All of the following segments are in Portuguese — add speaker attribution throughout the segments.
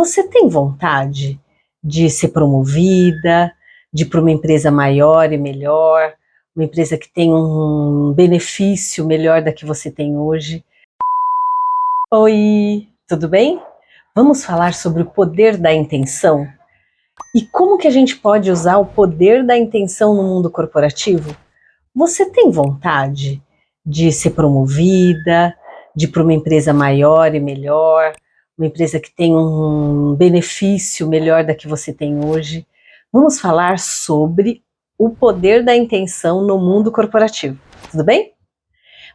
Speaker 1: Você tem vontade de ser promovida, de ir para uma empresa maior e melhor, uma empresa que tem um benefício melhor da que você tem hoje? Oi, tudo bem? Vamos falar sobre o poder da intenção e como que a gente pode usar o poder da intenção no mundo corporativo? Você tem vontade de ser promovida, de ir para uma empresa maior e melhor, uma empresa que tem um benefício melhor da que você tem hoje? Vamos falar sobre o poder da intenção no mundo corporativo, tudo bem?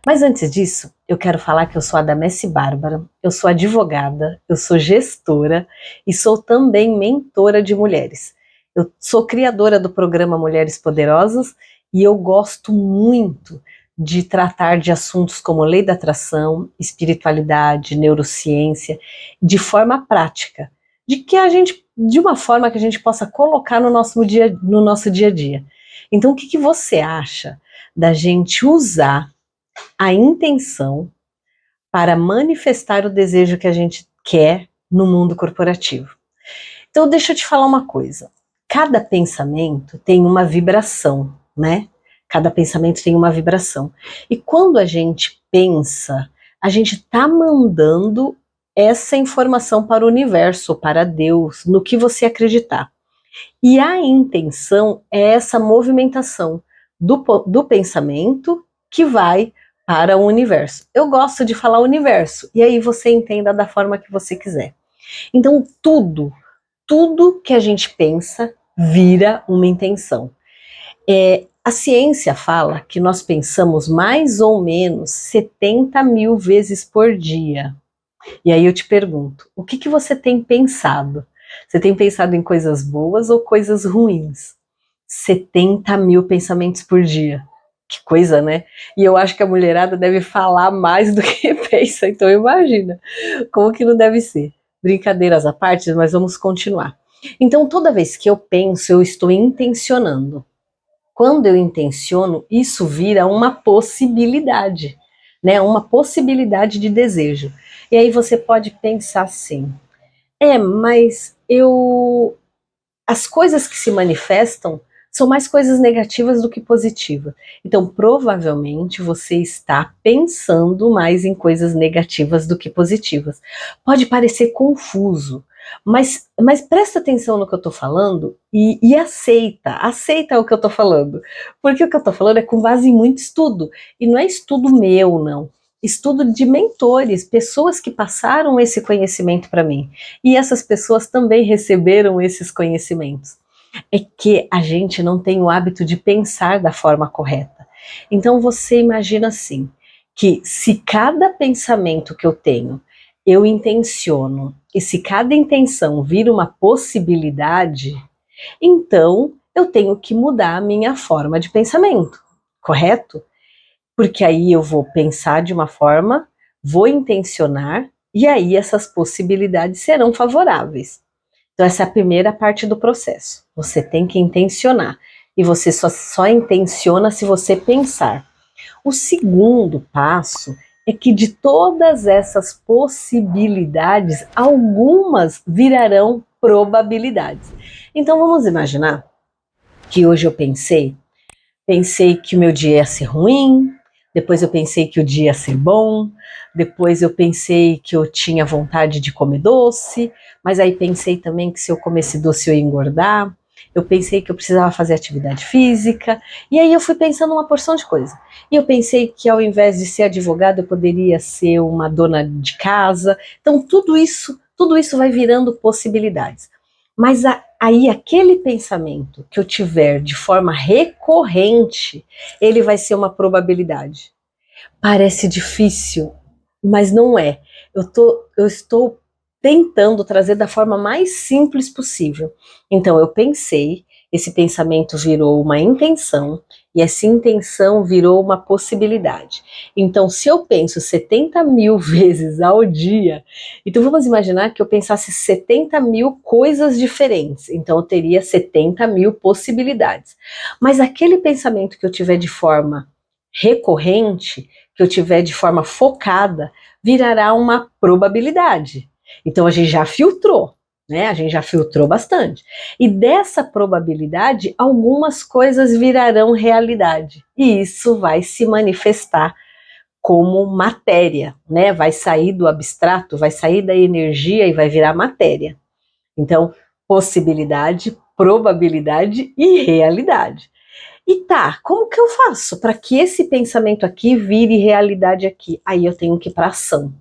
Speaker 1: Mas antes disso, eu quero falar que eu sou a Damessi Bárbara, eu sou advogada, eu sou gestora e sou também mentora de mulheres. Eu sou criadora do programa Mulheres Poderosas e eu gosto muito de tratar de assuntos como lei da atração, espiritualidade, neurociência, de forma prática, de uma forma que a gente possa colocar no nosso dia a dia. Então, o que você acha da gente usar a intenção para manifestar o desejo que a gente quer no mundo corporativo? Então, deixa eu te falar uma coisa. Cada pensamento tem uma vibração, né? Cada pensamento tem uma vibração. E quando a gente pensa, a gente está mandando essa informação para o universo, para Deus, no que você acreditar. E a intenção é essa movimentação do pensamento que vai para o universo. Eu gosto de falar universo, e aí você entenda da forma que você quiser. Então, tudo que a gente pensa vira uma intenção. A ciência fala que nós pensamos mais ou menos 70 mil vezes por dia. E aí eu te pergunto, o que você tem pensado? Você tem pensado em coisas boas ou coisas ruins? 70 mil pensamentos por dia. Que coisa, né? E eu acho que a mulherada deve falar mais do que pensa, então imagina como que não deve ser. Brincadeiras à parte, mas vamos continuar. Então, toda vez que eu penso, eu estou intencionando. Quando eu intenciono, isso vira uma possibilidade, né? Uma possibilidade de desejo. E aí você pode pensar assim: mas as coisas que se manifestam são mais coisas negativas do que positivas. Então, provavelmente, você está pensando mais em coisas negativas do que positivas. Pode parecer confuso, mas presta atenção no que eu estou falando e aceita o que eu estou falando. Porque o que eu estou falando é com base em muito estudo. E não é estudo meu, não. Estudo de mentores, pessoas que passaram esse conhecimento para mim. E essas pessoas também receberam esses conhecimentos. É que a gente não tem o hábito de pensar da forma correta. Então você imagina assim, que se cada pensamento que eu tenho, eu intenciono, e se cada intenção vira uma possibilidade, então eu tenho que mudar a minha forma de pensamento, correto? Porque aí eu vou pensar de uma forma, vou intencionar, e aí essas possibilidades serão favoráveis. Então essa é a primeira parte do processo. Você tem que intencionar. E você só intenciona se você pensar. O segundo passo é que de todas essas possibilidades, algumas virarão probabilidades. Então vamos imaginar que hoje eu pensei que o meu dia ia ser ruim, depois eu pensei que o dia ia ser bom, depois eu pensei que eu tinha vontade de comer doce, mas aí pensei também que se eu comesse doce eu ia engordar, eu pensei que eu precisava fazer atividade física, e aí eu fui pensando uma porção de coisa. E eu pensei que ao invés de ser advogada eu poderia ser uma dona de casa. Então tudo isso vai virando possibilidades. Mas aí aquele pensamento que eu tiver de forma recorrente, ele vai ser uma probabilidade. Parece difícil, mas não é. Eu estou tentando trazer da forma mais simples possível. Então eu pensei, esse pensamento virou uma intenção, e essa intenção virou uma possibilidade. Então se eu penso 70 mil vezes ao dia, então vamos imaginar que eu pensasse 70 mil coisas diferentes, então eu teria 70 mil possibilidades. Mas aquele pensamento que eu tiver de forma recorrente, que eu tiver de forma focada, virará uma probabilidade. Então a gente já filtrou. né? A gente já filtrou bastante. E dessa probabilidade, algumas coisas virarão realidade. E isso vai se manifestar como matéria, né? Vai sair do abstrato, vai sair da energia e vai virar matéria. Então, possibilidade, probabilidade e realidade. E tá, como que eu faço para que esse pensamento aqui vire realidade aqui? Aí eu tenho que ir para ação.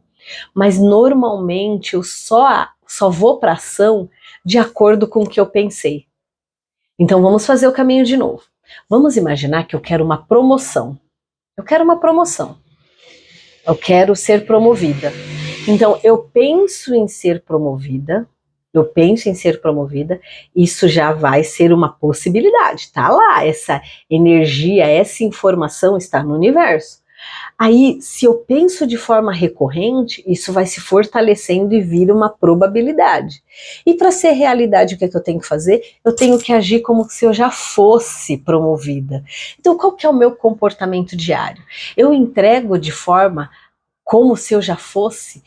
Speaker 1: Mas normalmente eu só vou para ação de acordo com o que eu pensei. Então vamos fazer o caminho de novo. Vamos imaginar que eu quero uma promoção. Eu quero uma promoção. Eu quero ser promovida. Então eu penso em ser promovida. Eu penso em ser promovida, isso já vai ser uma possibilidade, tá lá, essa energia, essa informação está no universo. Aí, se eu penso de forma recorrente, isso vai se fortalecendo e vira uma probabilidade. E para ser realidade, o que é que eu tenho que fazer? Eu tenho que agir como se eu já fosse promovida. Então, qual que é o meu comportamento diário? Eu entrego de forma como se eu já fosse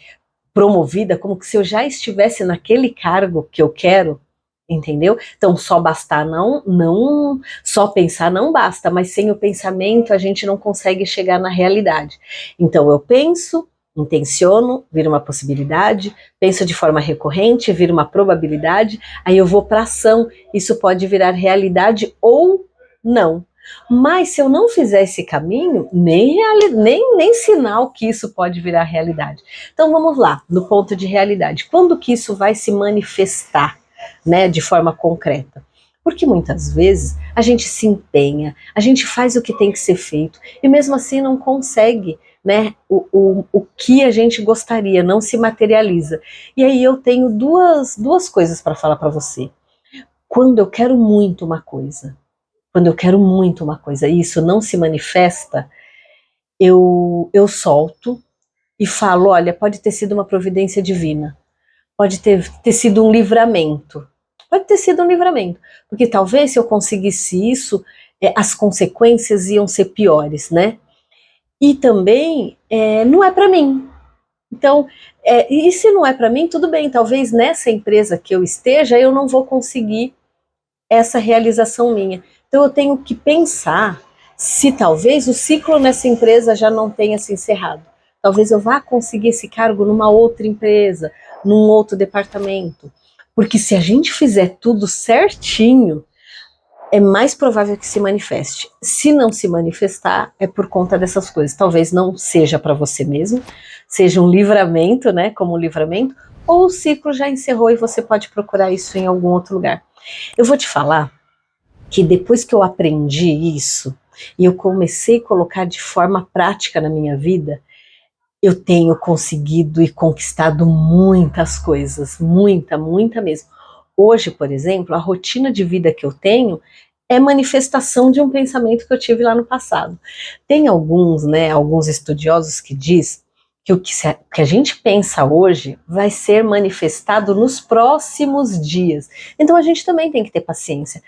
Speaker 1: promovida, como se eu já estivesse naquele cargo que eu quero, entendeu? Então só bastar não só pensar não basta, mas sem o pensamento a gente não consegue chegar na realidade. Então eu penso, intenciono, vira uma possibilidade, penso de forma recorrente, vira uma probabilidade, aí eu vou para ação, isso pode virar realidade ou não. Mas se eu não fizer esse caminho, nem sinal que isso pode virar realidade. Então vamos lá, no ponto de realidade. Quando que isso vai se manifestar, né, de forma concreta? Porque muitas vezes a gente se empenha, a gente faz o que tem que ser feito e mesmo assim não consegue, né, o que a gente gostaria, não se materializa. E aí eu tenho duas coisas para falar para você. Quando eu quero muito uma coisa, quando eu quero muito uma coisa e isso não se manifesta, eu solto e falo, olha, pode ter sido uma providência divina, pode ter sido um livramento, pode ter sido um livramento, porque talvez se eu conseguisse isso, as consequências iam ser piores, né? E também não é para mim. Então, e se não é para mim, tudo bem, talvez nessa empresa que eu esteja, eu não vou conseguir essa realização minha. Então eu tenho que pensar se talvez o ciclo nessa empresa já não tenha se encerrado. Talvez eu vá conseguir esse cargo numa outra empresa, num outro departamento. Porque se a gente fizer tudo certinho, é mais provável que se manifeste. Se não se manifestar, é por conta dessas coisas. Talvez não seja para você mesmo, seja um livramento, né, como um livramento, ou o ciclo já encerrou e você pode procurar isso em algum outro lugar. Eu vou te falar que depois que eu aprendi isso e eu comecei a colocar de forma prática na minha vida, eu tenho conseguido e conquistado muitas coisas, muita mesmo. Hoje, por exemplo, a rotina de vida que eu tenho é manifestação de um pensamento que eu tive lá no passado. Tem alguns, né, alguns estudiosos que diz que o que a gente pensa hoje vai ser manifestado nos próximos dias. Então a gente também tem que ter paciência,